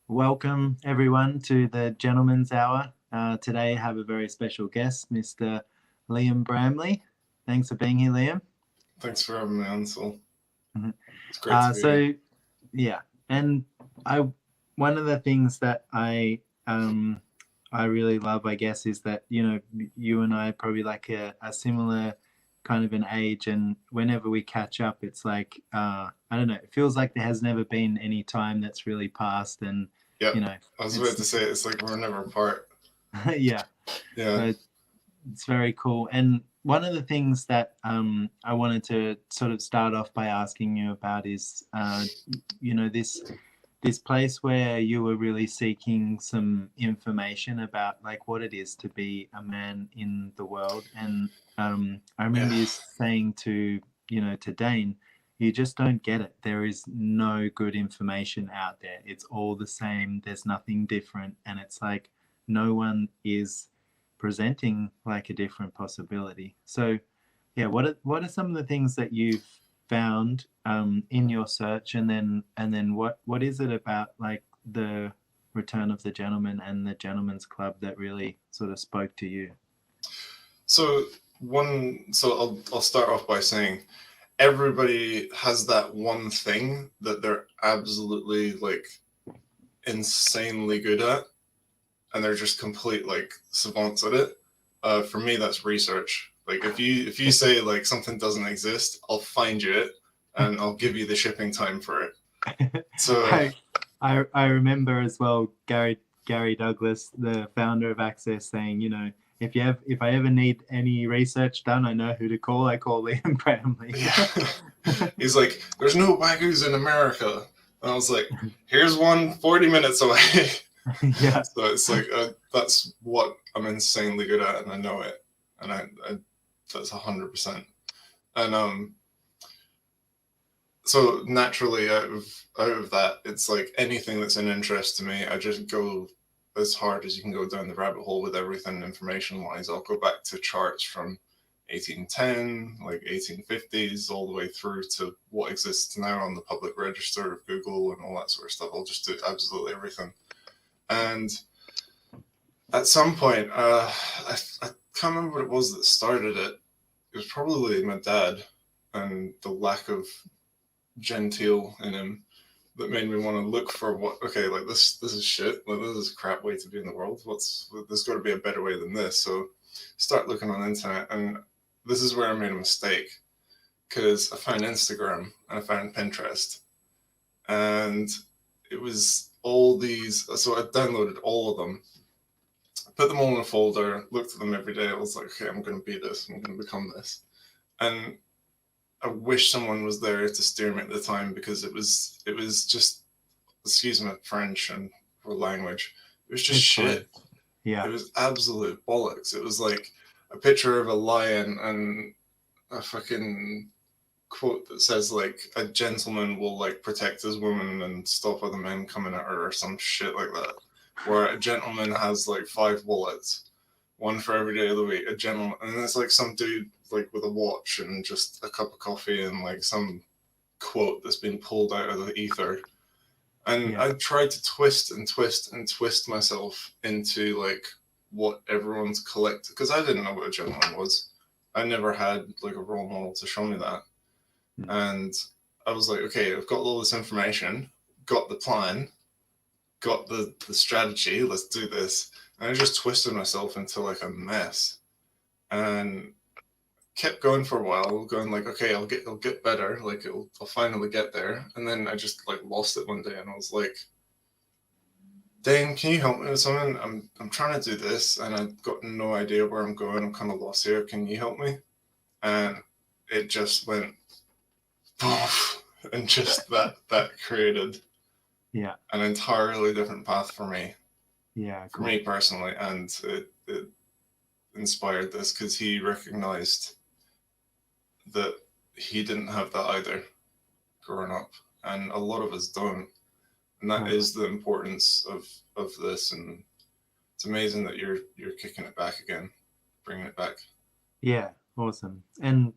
welcome everyone to the Gentleman's Hour. Today I have a very special guest, Mr. Liam Bramley. Thanks for being here, Liam. Thanks for having me on, Sol. Mhm. It's great to be here. Yeah, and I one of the things that I really love, I guess, is that you and I are probably like a similar kind of an age, and whenever we catch up, it's like I don't know, it feels like there has never been any time that's really passed, and Yep. you know, I was about it's to say it's like we're never apart. yeah. Yeah. So it's very cool. And one of the things that I wanted to sort of start off by asking you about is, this place where you were really seeking some information about like what it is to be a man in the world. And I remember Yeah. you saying to Dane, you just don't get it. There is no good information out there. It's all the same. There's nothing different. And it's like no one is presenting like a different possibility. So yeah, what are some of the things that you've found in your search, and then what is it about like the Return of the Gentleman and the Gentleman's Club that really sort of spoke to you? So I'll start off by saying everybody has that one thing that they're absolutely like insanely good at, and they're just complete like savants at it. For me, that's research. Like if you say like something doesn't exist, I'll find you it and I'll give you the shipping time for it. So I remember as well Gary Douglas, the founder of Access, saying, if I ever need any research done, I know who to call. I call Liam Bramley. Yeah. He's like, there's no wagyus in America. And I was like, here's one 40 minutes away. Yeah. So it's like, that's what I'm insanely good at, and I know it. And I that's 100%. And so naturally out of that, it's like anything that's an interest to me, I just go as hard as you can go down the rabbit hole with everything information wise. I'll go back to charts from 1810, like 1850s, all the way through to what exists now on the public register of Google and all that sort of stuff. I'll just do absolutely everything. And at some point, I can't remember what it was that started it. It was probably my dad and the lack of genteel in him that made me want to look for like this is shit, like this is a crap way to be in the world, there's got to be a better way than this. So start looking on the internet, and this is where I made a mistake, because I found Instagram and I found Pinterest, and it was all these, so I downloaded all of them, put them all in a folder, looked at them every day. I was like, okay, I'm going to be this, I'm going to become this. And I wish someone was there to steer me at the time, because it was just, excuse my French and or language, it was just shit. Yeah. It was absolute bollocks. It was like a picture of a lion and a fucking quote that says like a gentleman will like protect his woman and stop other men coming at her or some shit like that. Where a gentleman has like 5 wallets, one for every day of the week. A gentleman, and it's like some dude like with a watch and just a cup of coffee and like some quote that's been pulled out of the ether. And I tried to twist and twist and twist myself into like what everyone's collected, because I didn't know what a gentleman was. I never had like a role model to show me that. And I was like, okay, I've got all this information, got the plan, got the strategy, let's do this. And I just twisted myself into like a mess, and kept going for a while, going like, okay, I'll get better, like I'll finally get there. And then I just like lost it one day, and I was like, Dane, can you help me with something? I'm trying to do this, and I've got no idea where I'm going. I'm kind of lost here. Can you help me? And it just went poof, and just that created an entirely different path for me. Yeah, for me personally, and it inspired this, because he recognized that he didn't have that either growing up, and a lot of us don't. And that is the importance of this, and it's amazing that you're kicking it back again, bringing it back. Yeah, awesome. And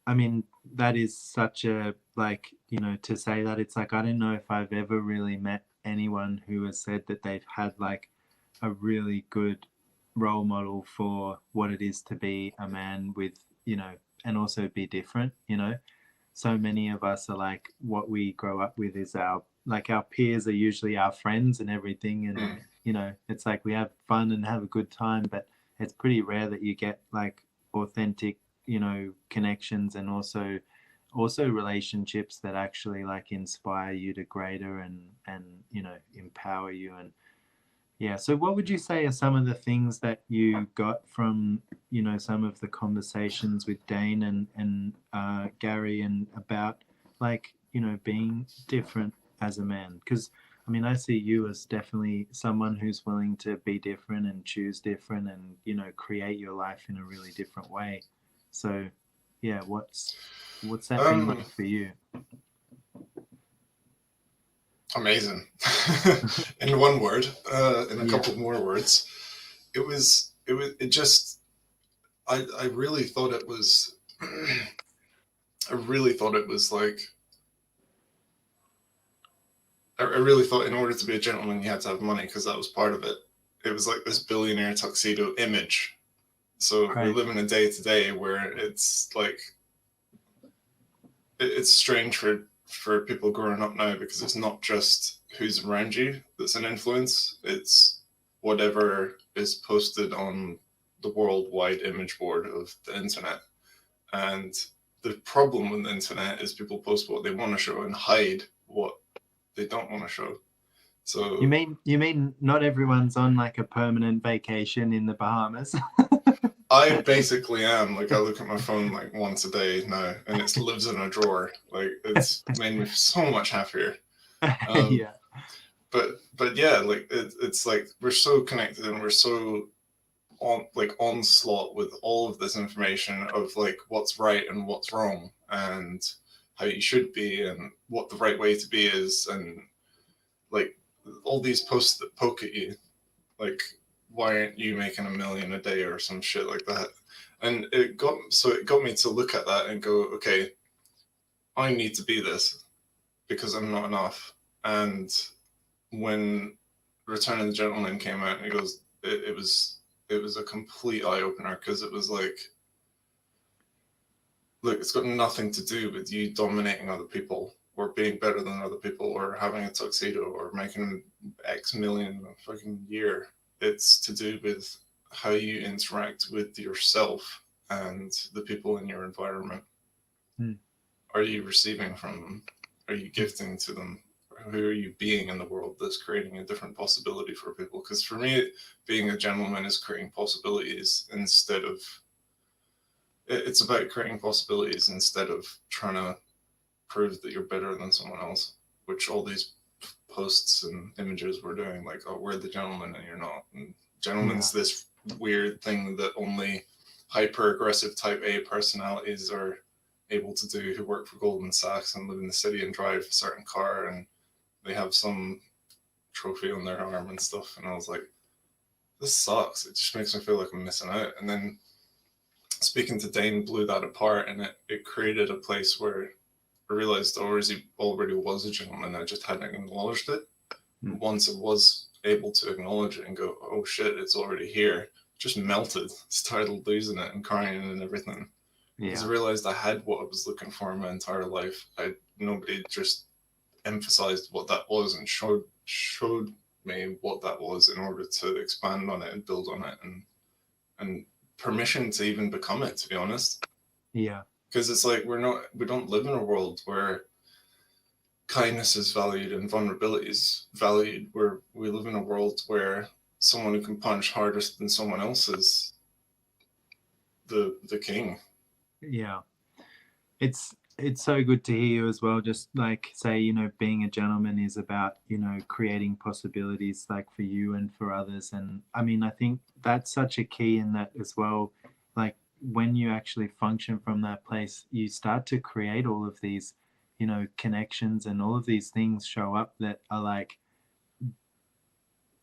I mean, that is such a, like, you know, to say that, it's like, I don't know if I've ever really met anyone who has said that they've had like a really good role model for what it is to be a man with, you know, and also be different, you know. So many of us are like, what we grow up with is our, like, our peers are usually our friends and everything. And, Mm. you know, it's like we have fun and have a good time, but it's pretty rare that you get like authentic, you know, connections, and also relationships that actually like inspire you to greater and you know, empower you. And yeah, so what would you say are some of the things that you got from, you know, some of the conversations with Dane and Gary, and about, like, you know, being different as a man? Because I mean, I see you as definitely someone who's willing to be different and choose different, and, you know, create your life in a really different way. So yeah, what's that been Um, like for you? Amazing. In one word, in a Yeah, couple more words, it just, I really thought it was, I really thought it was like, I really thought in order to be a gentleman, you had to have money because that was part of it. It was like this billionaire tuxedo image. So we right. live in a day to day where it's like, it's strange for people growing up now because it's not just who's around you that's an influence. It's whatever is posted on the worldwide image board of the internet. And the problem with the internet is people post what they want to show and hide what they don't want to show. You So mean you mean not everyone's on like a permanent vacation in the Bahamas? I basically am. Like, I look at my phone like once a day now, and it lives in a drawer. Like, it's made me so much happier. Um, Yeah. but yeah, like it's like we're so connected and we're so on, like, onslaught with all of this information of like what's right and what's wrong and how you should be and what the right way to be is, and like all these posts that poke at you, like, why aren't you making a million a day or some shit like that? And it got me to look at that and go, okay, I need to be this because I'm not enough. And when Return of the Gentleman came out, and it was a complete eye opener because it was like, look, it's got nothing to do with you dominating other people or being better than other people or having a tuxedo or making X million a fucking year. It's to do with how you interact with yourself and the people in your environment. Mm. Are you receiving from them? Are you gifting to them? Who are you being in the world that's creating a different possibility for people? Because for me, being a gentleman is creating possibilities instead of, it's about creating possibilities instead of trying to prove that you're better than someone else, which all these posts and images were doing, like, oh, we're the gentleman and you're not. And Yeah. gentleman's this weird thing that only hyper aggressive type A personalities are able to do, who work for Goldman Sachs and live in the city and drive a certain car and they have some trophy on their arm and stuff. And I was like, this sucks. It just makes me feel like I'm missing out. And then speaking to Dane blew that apart, and it created a place where I realized already was a gentleman. I just hadn't acknowledged it. Mm. Once I was able to acknowledge it and go, oh shit, it's already here, just melted, started losing it and crying and everything. Because I Yeah. realized I had what I was looking for in my entire life. Nobody just emphasized what that was and showed me what that was in order to expand on it and build on it, and permission to even become it, to be honest. Yeah. Because it's like we don't live in a world where kindness is valued and vulnerability is valued, where we live in a world where someone who can punch harder than someone else is the king. Yeah. It's so good to hear you as well. Just like say, you know, being a gentleman is about, you know, creating possibilities like for you and for others. And I mean, I think that's such a key in that as well. Like when you actually function from that place, you start to create all of these, you know, connections, and all of these things show up that are like,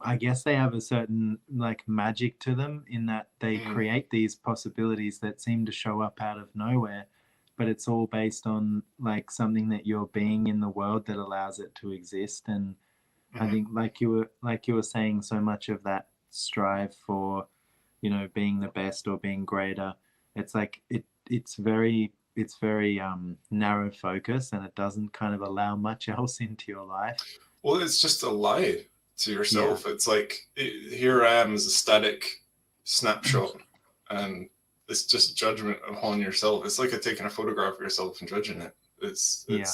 I guess they have a certain like magic to them, in that they Mm. create these possibilities that seem to show up out of nowhere. but it's all based on like something that you're being in the world that allows it to exist. And I think like you were saying, so much of that strive for, you know, being the best or being greater, it's like it's very narrow focus, and it doesn't kind of allow much else into your life. Well, it's just a lie to Yeah. yourself. It's like, here I am as a static snapshot, and it's just judgment upon yourself. It's like taking a photograph of yourself and judging it. It's Yeah.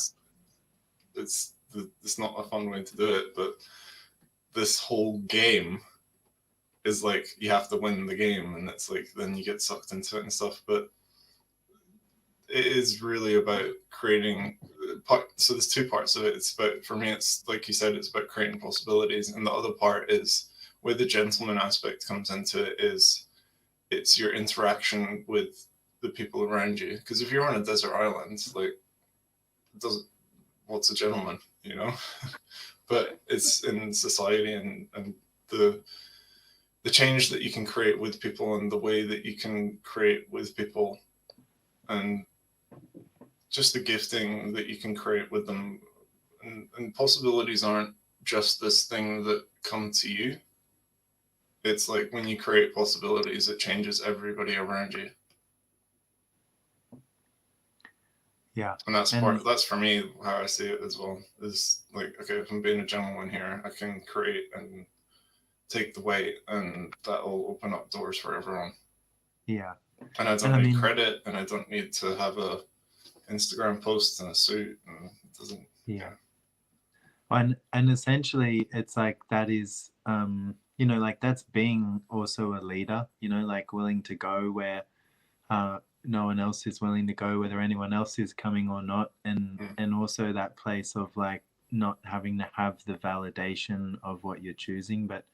it's it's not a fun way to do it. But this whole game is like, you have to win the game, and it's like then you get sucked into it and stuff. But it is really about creating so there's two parts of it. It's about, for me, it's like you said, it's about creating possibilities, and the other part is where the gentleman aspect comes into it, is it's your interaction with the people around you. Because if you're on a desert island, like, does what's a gentleman, you know? But it's in society, and the the change that you can create with people, and the way that you can create with people, and just the gifting that you can create with them. And possibilities aren't just this thing that come to you. It's like, when you create possibilities, it changes everybody around you. Yeah. And that's And that's for me how I see it as well. Is like, okay, if I'm being a gentleman here, I can create and take the weight, and that'll open up doors for everyone. yeah. And I And don't I need mean, credit, and I don't need to have a Instagram post and a suit, and it doesn't. yeah. And essentially it's like that is you know, like that's being also a leader, you know, like willing to go where no one else is willing to go, whether anyone else is coming or not. And also that place of like not having to have the validation of what you're choosing, but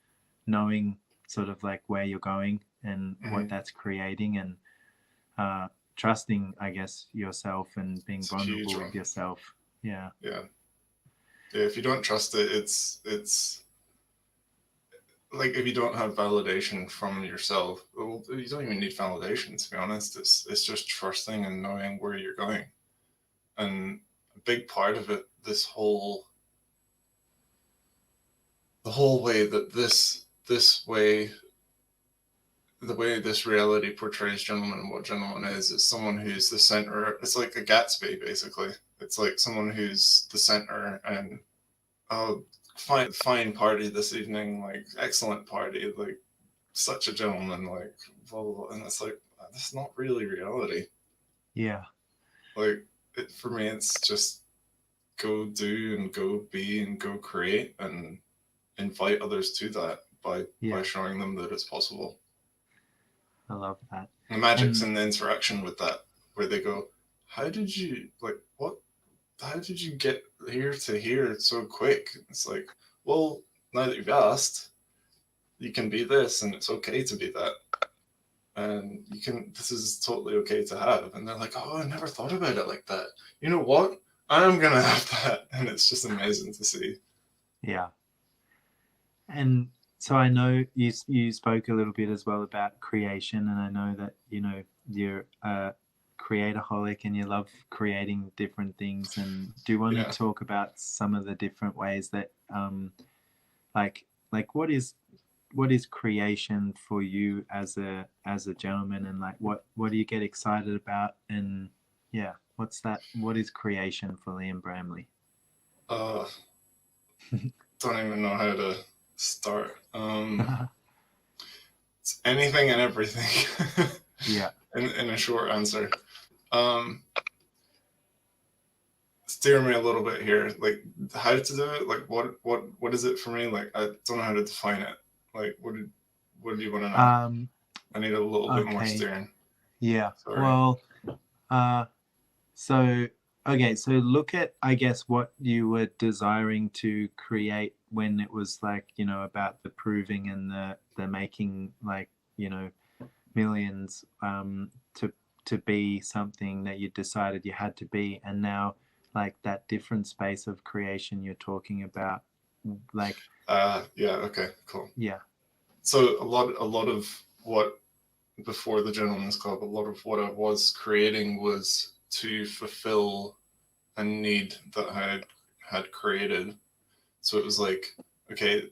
knowing sort of like where you're going and what that's creating, and trusting, I guess, yourself and being It's a huge vulnerable with one. yourself. Yeah. Yeah. Yeah, if you don't trust it, it's like, if you don't have validation from yourself, well, you don't even need validation, to be honest. It's just trusting and knowing where you're going. And a big part of it, the whole way that this way the way this reality portrays gentleman, and what gentleman is someone who's the center. It's like a Gatsby, basically. It's like someone who's the center, and oh, fine party this evening, like excellent party, like such a gentleman, like blah blah blah. And it's like, that's not really reality. Yeah. Like, for me, it's just go do and go be and go create, and invite others to that by Yeah. showing them that it's possible. I love that. The magic's And in the interaction with that, where they go, "How did you, like, what? How did you get here to here so quick?" It's like, well, now that you've asked, you can be this, and it's okay to be that, and you can. This is totally okay to have. And they're like, "Oh, I never thought about it like that. You know what? I'm gonna have that," and it's just amazing to see. yeah. And so I know you spoke a little bit as well about creation, and I know that, you know, you're a creatorholic and you love creating different things. And do you want to Yeah. talk about some of the different ways that like what is creation for you as a gentleman, and like what do you get excited about? And yeah, what is creation for Liam Bramley? Uh, don't even know how to start. It's anything and everything. Yeah. In a short answer. Um, Steer me a little bit here. Like, how to do it? Like, what is it for me? Like, I don't know how to define it. Like, what do you want to know? um I need a little bit more okay. steering. Yeah. Sorry. Well, uh so okay, so look at, I guess, what you were desiring to create when it was like, you know, about the proving and the making, like, you know, millions, to be something that you decided you had to be. And now like that different space of creation you're talking about, like, Yeah. Okay. Cool. yeah. So a lot of what, before the Gentleman's Club, a lot of what I was creating was to fulfill a need that I had created. So it was like, okay,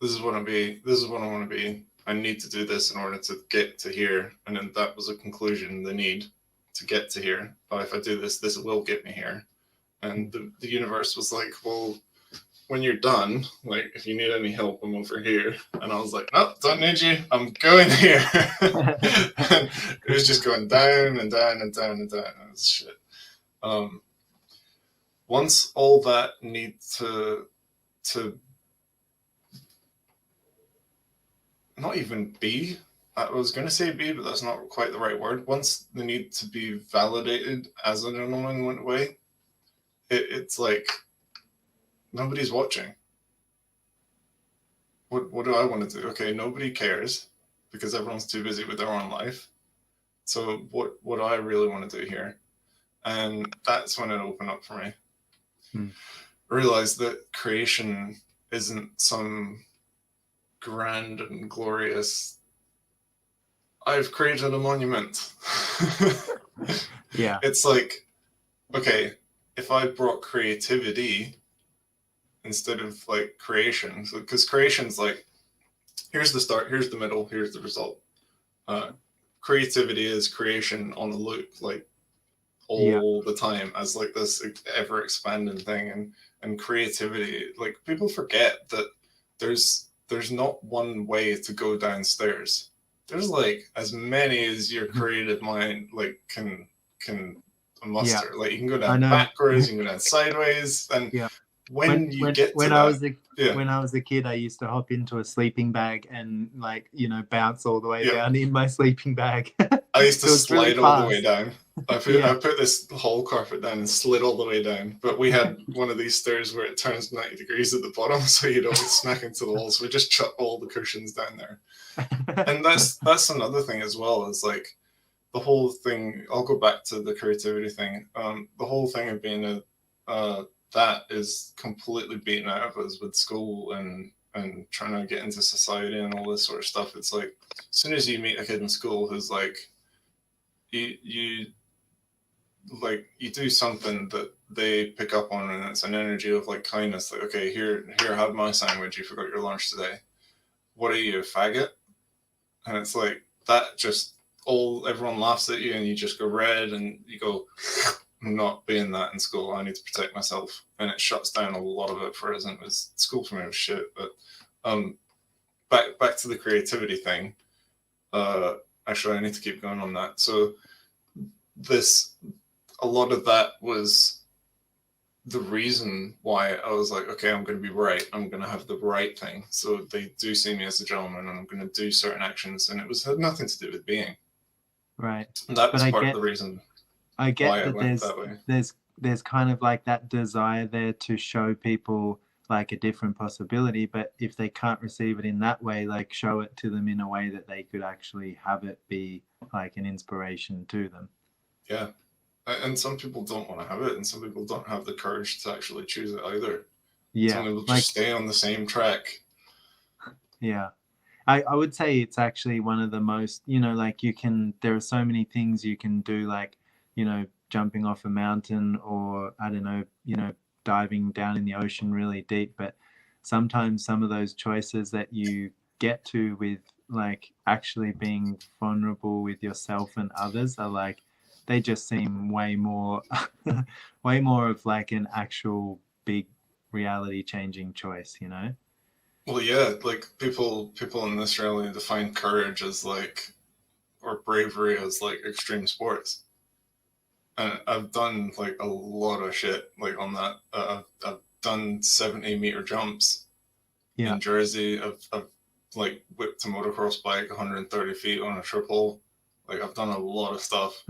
this is what I want to be. I need to do this in order to get to here. And then that was a conclusion, the need to get to here. But if I do this, this will get me here. And the universe was like, well, when you're done, like, if you need any help, I'm over here. And I was like, no, don't need you. I'm going here. And it was just going down and down and down and down. It was shit. Once all that need to not even be, I was going to say be, but that's not quite the right word. Once the need to be validated as a gentleman went away, it's like nobody's watching. What do I want to do? Okay, nobody cares because everyone's too busy with their own life. So what do I really want to do here? And that's when it opened up for me. I realized that creation isn't some grand and glorious, I've created a monument. Yeah. It's like, okay, if I brought creativity instead of like creation, because creation's like, here's the start, here's the middle, here's the result. Creativity is creation on a loop, like all the time, as like this ever expanding thing. And creativity, like, people forget that there's not one way to go downstairs. There's like as many as your creative mind like can muster. Like, you can go down backwards, you can go down sideways, and when I was a kid, I used to hop into a sleeping bag and, like, you know, bounce all the way down in my sleeping bag. I used to slide all the way down. I put this whole carpet down and slid all the way down. But we had one of these stairs where it turns 90 degrees at the bottom, so you don't smack into the wall. So we just chuck all the cushions down there. And that's another thing as well, is like the whole thing. I'll go back to the creativity thing. The whole thing of being that is completely beaten out of us with school and trying to get into society and all this sort of stuff. It's like, as soon as you meet a kid in school who's like, you do something that they pick up on, and it's an energy of like kindness. Like, okay, here, have my sandwich. You forgot your lunch today. What are you, a faggot? And it's like that. Just everyone laughs at you, and you just go red, and you go, I'm not being that in school. I need to protect myself, and it shuts down a lot of it for us. And school for me was shit. But back to the creativity thing. Actually, I need to keep going on that. So a lot of that was the reason why I was like, okay, I'm going to be right. I'm going to have the right thing. So they do see me as a gentleman, and I'm going to do certain actions. And it had nothing to do with being. Right. And that was part of the reason. I get that there's kind of like that desire there to show people like a different possibility, but if they can't receive it in that way, like, show it to them in a way that they could actually have it be like an inspiration to them. Yeah. And some people don't want to have it, and some people don't have the courage to actually choose it either. Yeah. Some people just stay on the same track. Yeah. I would say it's actually one of the most, you know, like, there are so many things you can do, like, you know, jumping off a mountain, or, I don't know, you know, diving down in the ocean really deep. But sometimes some of those choices that you get to with, like, actually being vulnerable with yourself and others are like, they just seem way more of like an actual big reality changing choice, you know? Well, yeah, like people in Australia define courage as like, or bravery as like extreme sports. And I've done like a lot of shit like on that. I've done 70-meter jumps in Jersey. I've like whipped a motocross bike 130 feet on a triple. Like, I've done a lot of stuff.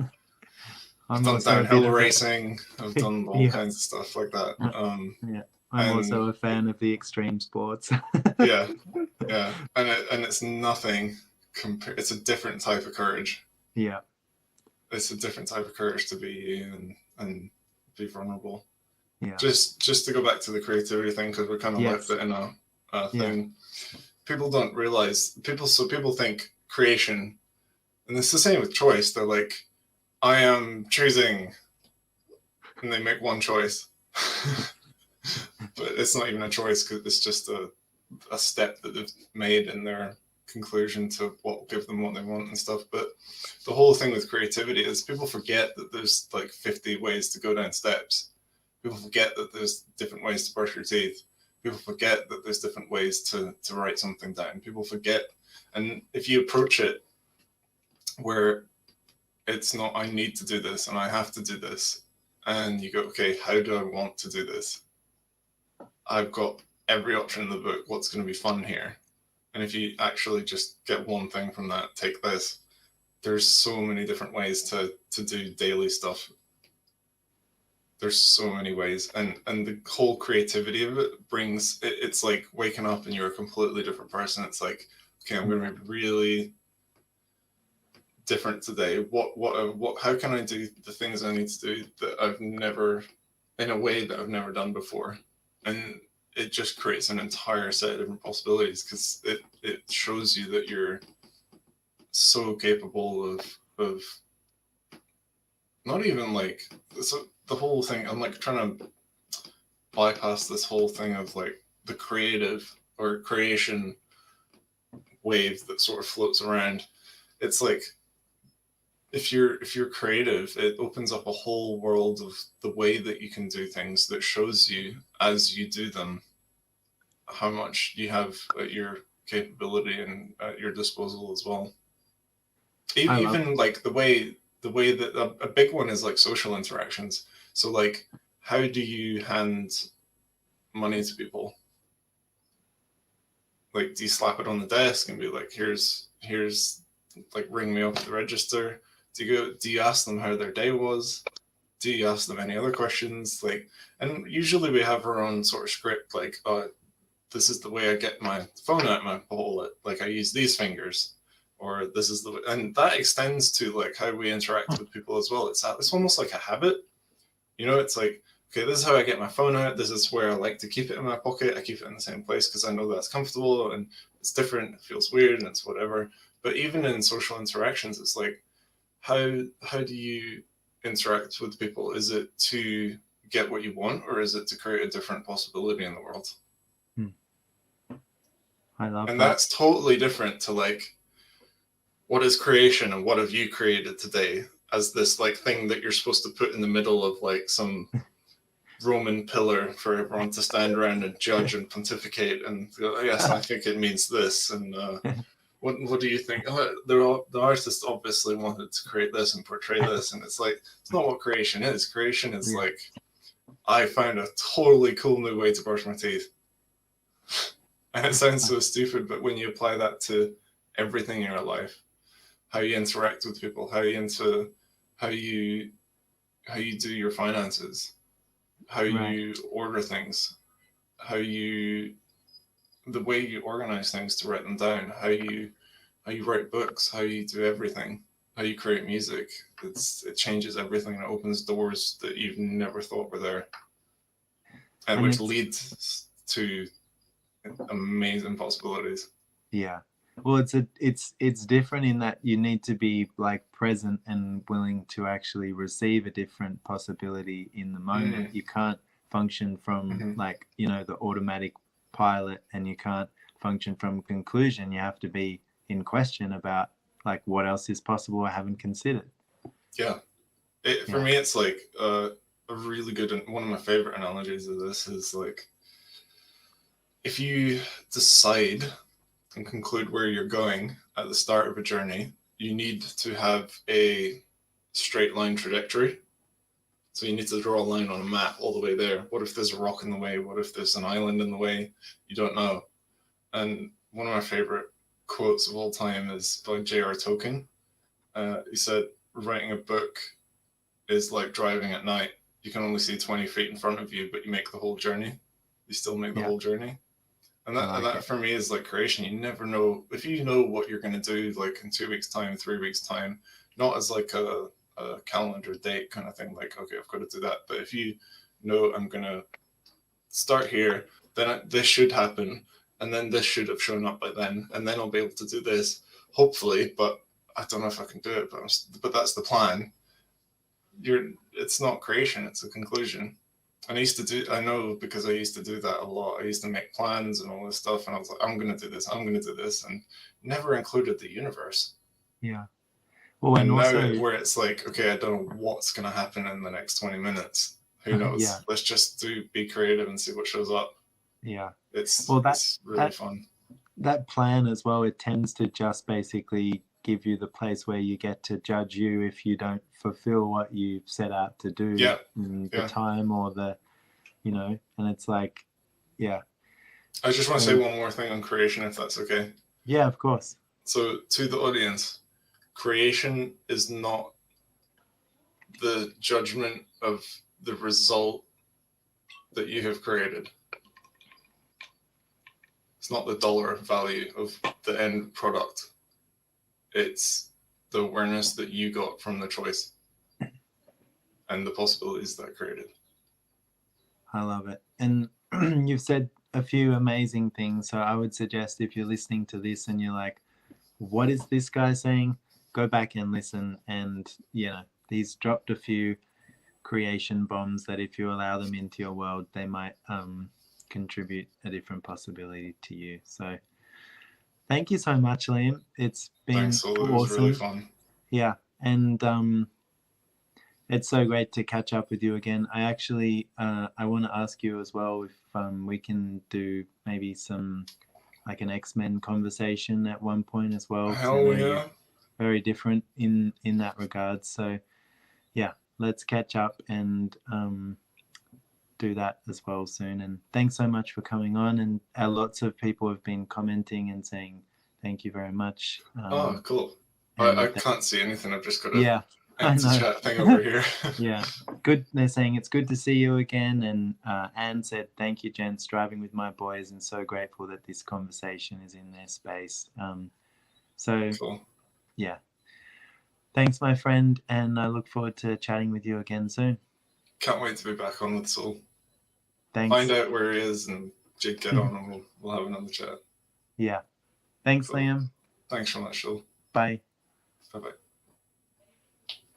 I've done downhill racing. I've done all kinds of stuff like that. I'm also a fan of the extreme sports. yeah, and it's nothing compared. It's a different type of courage. Yeah, it's a different type of courage to be you and be vulnerable. Yeah. Just to go back to the creativity thing, because we kind of left it in a thing. People don't realize. People think creation And it's the same with choice. They're like, I am choosing, and they make one choice. But it's not even a choice because it's just a step that they've made in their conclusion to what will give them what they want and stuff. But the whole thing with creativity is people forget that there's like 50 ways to go down steps. People forget that there's different ways to brush your teeth. People forget that there's different ways to write something down. People forget. And if you approach it where it's not, I need to do this and I have to do this, and you go, okay, how do I want to do this? I've got every option in the book. What's going to be fun here? And if you actually just get one thing from that, take this. There's so many different ways to do daily stuff. There's so many ways, and the whole creativity of it brings it's like waking up and you're a completely different person. It's like, okay, I'm going to be really different today. What how can I do the things I need to do that I've never, in a way that I've never done before? And it just creates an entire set of different possibilities because it shows you that you're so capable of not even like, so the whole thing, I'm like trying to bypass this whole thing of like the creative or creation wave that sort of floats around. It's like if you're creative, it opens up a whole world of the way that you can do things that shows you as you do them how much you have at your capability and at your disposal as well. Even like the way that a big one is like social interactions. So like, how do you hand money to people? Like, do you slap it on the desk and be like, here's like, ring me up at the register? Do you ask them how their day was? Do you ask them any other questions? Like, and usually we have our own sort of script, like, this is the way I get my phone out of my wallet. Like, I use these fingers, or this is the, and that extends to like how we interact with people as well. It's almost like a habit, you know. It's like, okay, this is how I get my phone out. This is where I like to keep it in my pocket. I keep it in the same place because I know that's comfortable and it's different. It feels weird and it's whatever. But even in social interactions, it's like, how do you interact with people? Is it to get what you want, or is it to create a different possibility in the world? I love and that. That's totally different to like, what is creation and what have you created today as this like thing that you're supposed to put in the middle of like some Roman pillar for everyone to stand around and judge and pontificate and go, yes, I think it means this. And what do you think? Oh, the artist obviously wanted to create this and portray this. And it's like, it's not what creation is. Creation is like, I found a totally cool new way to brush my teeth. And it sounds so stupid, but when you apply that to everything in your life, how you interact with people, how you do your finances, how you order things, the way you organize things to write them down, how you write books, how you do everything, how you create music. It changes everything and it opens doors that you've never thought were there, and which leads to amazing possibilities. Yeah. Well, it's different in that you need to be like present and willing to actually receive a different possibility in the moment. You can't function from like, you know, the automatic pilot, and you can't function from conclusion. You have to be in question about like what else is possible I haven't considered. Yeah. For me, it's like a really good, one of my favorite analogies of this is like, if you decide and conclude where you're going at the start of a journey, you need to have a straight line trajectory. So you need to draw a line on a map all the way there. What if there's a rock in the way? What if there's an island in the way? You don't know. And one of my favorite quotes of all time is by J.R. Tolkien. He said, writing a book is like driving at night. You can only see 20 feet in front of you, but you make the whole journey. You still make the whole journey. And that for me is like creation. You never know. If you know what you're going to do like in 2 weeks time, 3 weeks time, not as like a calendar date kind of thing, like, okay, I've got to do that. But if you know, I'm going to start here, then this should happen. And then this should have shown up by then. And then I'll be able to do this, hopefully. But I don't know if I can do it, but that's the plan. It's not creation, it's a conclusion. And I know because I used to do that a lot. I used to make plans and all this stuff, and I was like, I'm going to do this, I'm going to do this, and never included the universe. Yeah. Well, And and now also, where it's like, okay, I don't know what's going to happen in the next 20 minutes. Who knows? yeah, Let's just be creative and see what shows up. yeah. It's Well, really fun. that plan as well, it tends to just basically give you the place where you get to judge you if you don't fulfill what you've set out to do in the time or the, and it's like, yeah. I just want to say one more thing on creation, if that's okay. Yeah, of course. So to the audience, creation is not the judgment of the result that you have created. It's not the dollar value of the end product. It's the awareness that you got from the choice and the possibilities that created. I love it. And you've said a few amazing things. So I would suggest if you're listening to this and you're like, what is this guy saying? Go back and listen. And, he's dropped a few creation bombs that if you allow them into your world, they might contribute a different possibility to you. So thank you so much, Liam. It's been awesome. It was really fun. Yeah. And it's so great to catch up with you again. I actually, I want to ask you as well if we can do maybe some, like an X-Men conversation at one point as well. Hell yeah. Very different in that regard. So yeah, let's catch up and do that as well soon. And thanks so much for coming on. And lots of people have been commenting and saying thank you very much. Oh, cool. I can't see anything. I've just got a empty chat thing over here. Yeah, good. They're saying it's good to see you again. And Anne said, thank you, gents, driving with my boys, and so grateful that this conversation is in their space. So cool. Yeah. Thanks, my friend, and I look forward to chatting with you again soon. Can't wait to be back on with Soul. Thanks. Find out where he is and get on and we'll have another chat. Yeah. Thanks, cool. Liam. Thanks so much, Soul. Bye. Bye-bye.